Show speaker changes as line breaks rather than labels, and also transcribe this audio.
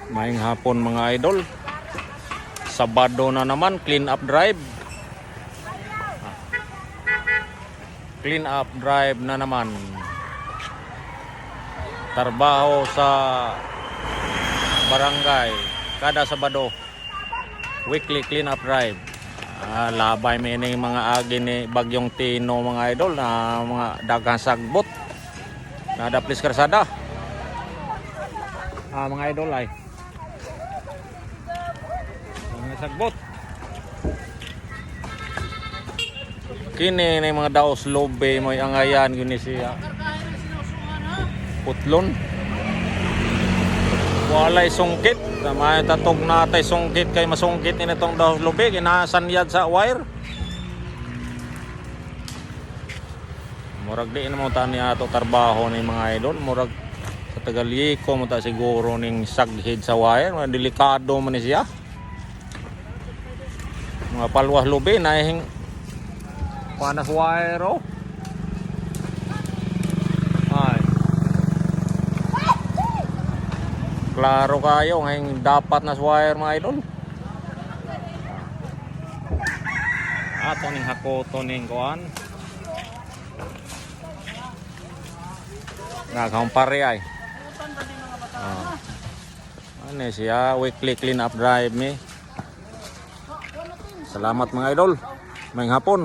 Maayong hapon mga idol. Sabado na naman, clean up drive. Clean up drive na naman. Trabaho sa barangay kada Sabado. Weekly clean up drive. Labay may ini mga agi ni Bagyong Tino mga idol na mga daghang sagbot. Nadaplis karsada. Mga idol ay sagbot. Kini na mga daos lobe mo angayan guni siya. Putlon. Walay sungkit. May tatog natay sungkit kay masungkit ni itong daos lobe kinasanyad sa wire. Murag di na mo tani ato trabaho ni mga idol. Murag sa Tagaliko mo ta siguro ning saghid sa wire. Delikado man ni siya. Mga palwas lubi na hing panas wire oh. Ay. Klaro kayo ngayon dapat na wire mga idol. Ato ning hakoto ning kuan. Nagkampare ay. Ano siya weekly clean up drive ni. Salamat mga idol. Mayong hapon.